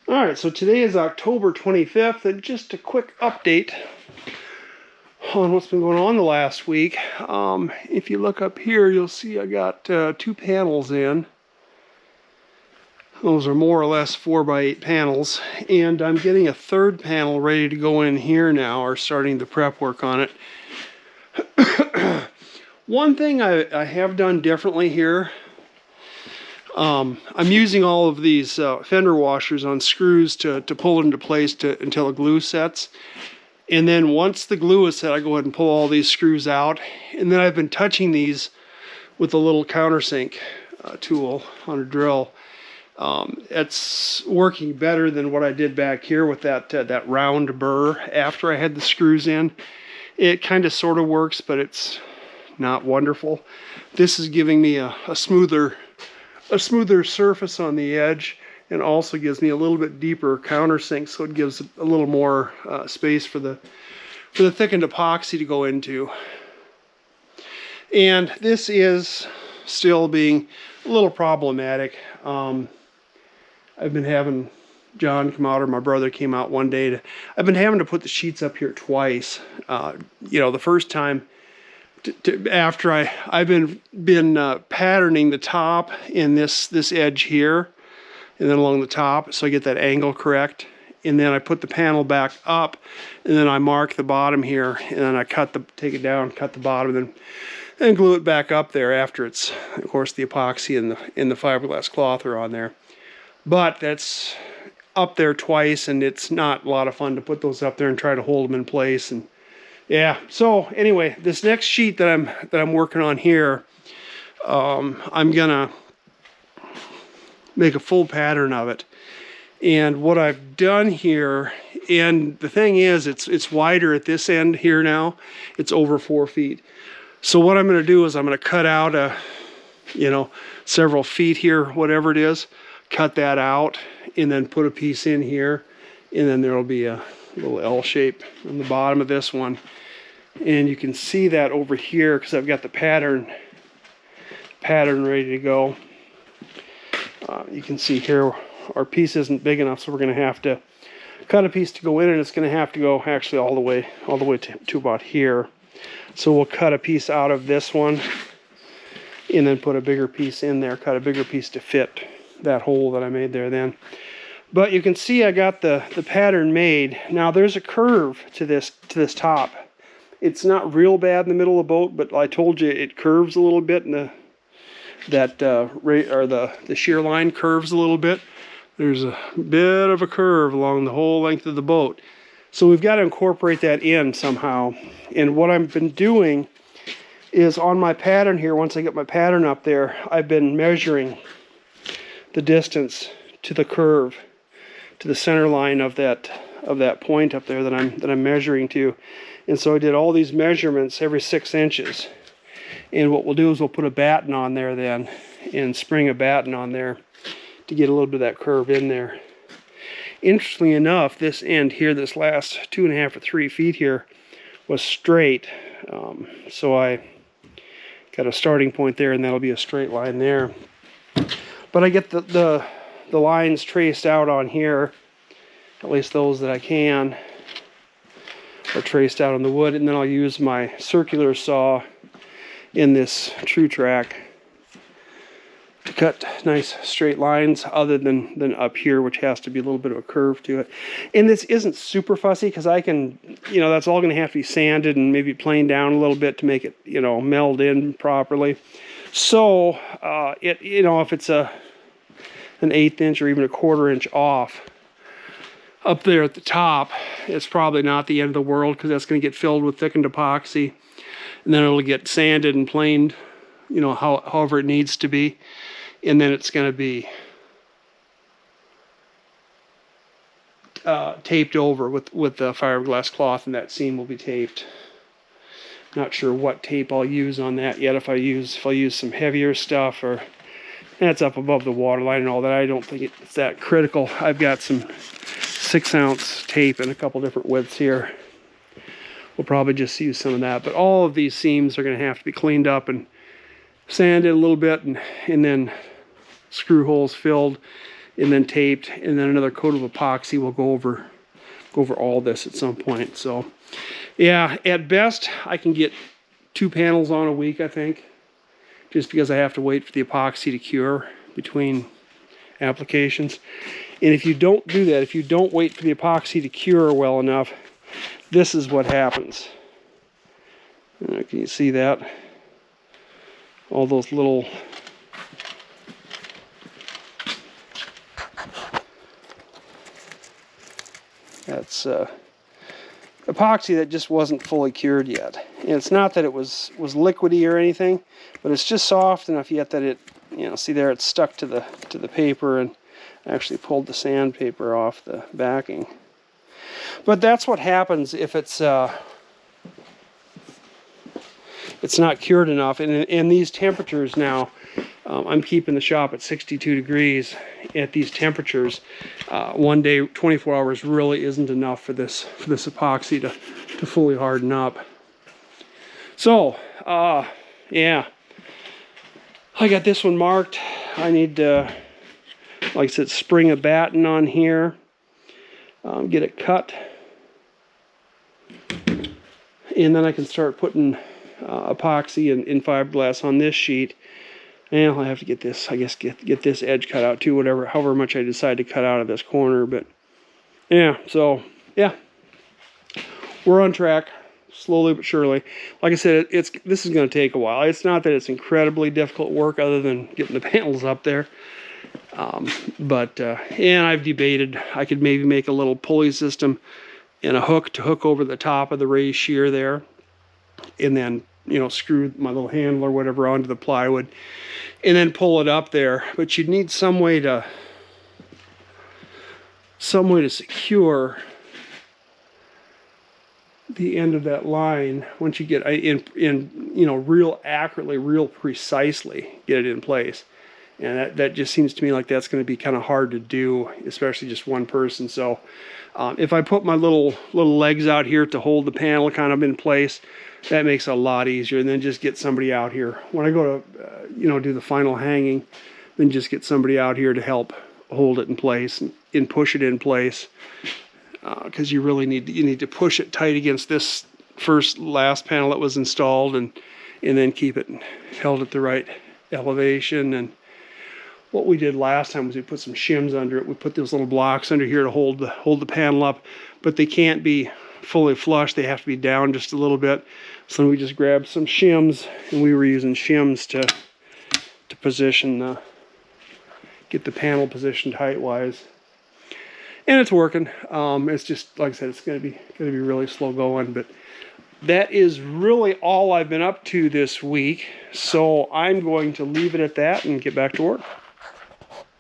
All right, so today is October 25th, and just a quick update on what's been going on the last week. If you look up here, you'll see I got 2 panels in. Those are more or less 4x8 panels, and I'm getting a 3rd panel ready to go in here now, or starting the prep work on it. One thing I have done differently here, I'm using all of these fender washers on screws to pull it into place until the glue sets. And then once the glue is set, I go ahead and pull all these screws out. And then I've been touching these with a little countersink tool on a drill. It's working better than what I did back here with that round burr after I had the screws in. It kind of sort of works, but it's not wonderful. This is giving me a smoother surface on the edge, and also gives me a little bit deeper countersink, so it gives a little more space for the thickened epoxy to go into. And this is still being a little problematic. I've been having John come out, or my brother came out one day. I've been having to put the sheets up here twice. The first time, after I've been patterning the top in this edge here, and then along the top, so I get that angle correct. And then I put the panel back up, and then I mark the bottom here, and then I take it down, cut the bottom, and glue it back up there after it's, of course, the epoxy and the fiberglass cloth are on there. But that's up there twice, and it's not a lot of fun to put those up there and try to hold them in place. And yeah, so anyway, this next sheet that I'm working on here, I'm gonna make a full pattern of it. And what I've done here, and the thing is, it's wider at this end here now. It's over 4 feet. So what I'm gonna do is I'm gonna cut out several feet here, whatever it is, cut that out, and then put a piece in here, and then there'll be a little L shape on the bottom of this one. And you can see that over here because I've got the pattern ready to go. You can see here our piece isn't big enough, so we're going to have to cut a piece to go in, and it's going to have to go actually all the way to about here. So we'll cut a piece out of this one, and then put a bigger piece in there, cut a bigger piece to fit that hole that I made there then. But you can see I got the pattern made. Now there's a curve to this top. It's not real bad in the middle of the boat, but I told you it curves a little bit, and the shear line curves a little bit. There's a bit of a curve along the whole length of the boat. So we've got to incorporate that in somehow. And what I've been doing is on my pattern here, once I get my pattern up there, I've been measuring the distance to the curve, to the center line of that point up there that I'm measuring to. And so I did all these measurements every 6 inches. And what we'll do is we'll put a batten on there then, and spring a batten on there to get a little bit of that curve in there. Interestingly enough, this end here, this last 2.5 or 3 feet here, was straight. So I got a starting point there, and that'll be a straight line there. But I get the lines traced out on here, at least those that I can, are traced out on the wood, and then I'll use my circular saw in this true track to cut nice straight lines, other than up here, which has to be a little bit of a curve to it. And this isn't super fussy, because I can, that's all going to have to be sanded and maybe planed down a little bit to make it, meld in properly. So if it's an 1/8 inch or even a 1/4 inch off up there at the top, it's probably not the end of the world, because that's going to get filled with thickened epoxy, and then it'll get sanded and planed, however it needs to be, and then it's going to be taped over with the fiberglass cloth, and that seam will be taped. Not sure what tape I'll use on that yet. If I'll use some heavier stuff, or that's up above the waterline and all that. I don't think it's that critical. I've got some 6-ounce tape in a couple different widths here. We'll probably just use some of that. But all of these seams are going to have to be cleaned up and sanded a little bit, and then screw holes filled, and then taped, and then another coat of epoxy will go over all this at some point. So yeah, at best I can get 2 panels on a week, I think, just because I have to wait for the epoxy to cure between applications. And if you don't do that, if you don't wait for the epoxy to cure well enough, this is what happens. Can you see that? All those little that's epoxy that just wasn't fully cured yet. And it's not that it was liquidy or anything, but it's just soft enough yet that it, see there, it's stuck to the paper, and actually pulled the sandpaper off the backing. But that's what happens if it's not cured enough. And in these temperatures now, I'm keeping the shop at 62 degrees at these temperatures. One day, 24 hours really isn't enough for this epoxy to fully harden up. So, yeah, I got this one marked. I need to, like I said, spring a batten on here, get it cut, and then I can start putting epoxy and fiberglass on this sheet. And I'll have to get this, I guess, get this edge cut out too, however much I decide to cut out of this corner. But yeah, so yeah, we're on track, slowly but surely. Like I said, this is going to take a while. It's not that it's incredibly difficult work, other than getting the panels up there. And I've debated I could maybe make a little pulley system and a hook to hook over the top of the raised shear there, and then screw my little handle or whatever onto the plywood, and then pull it up there. But you'd need some way to secure the end of that line once you get in real accurately, real precisely get it in place. And that just seems to me like that's going to be kind of hard to do, especially just one person. So if I put my little legs out here to hold the panel kind of in place, that makes it a lot easier. And then just get somebody out here when I go to do the final hanging, then just get somebody out here to help hold it in place and push it in place, because you really need to push it tight against this last panel that was installed, and then keep it held at the right elevation. And what we did last time was we put some shims under it. We put those little blocks under here to hold the panel up, but they can't be fully flush. They have to be down just a little bit. So we just grabbed some shims, and we were using shims to position get the panel positioned height-wise. And it's working. It's just, like I said, it's gonna be really slow going, but that is really all I've been up to this week. So I'm going to leave it at that and get back to work.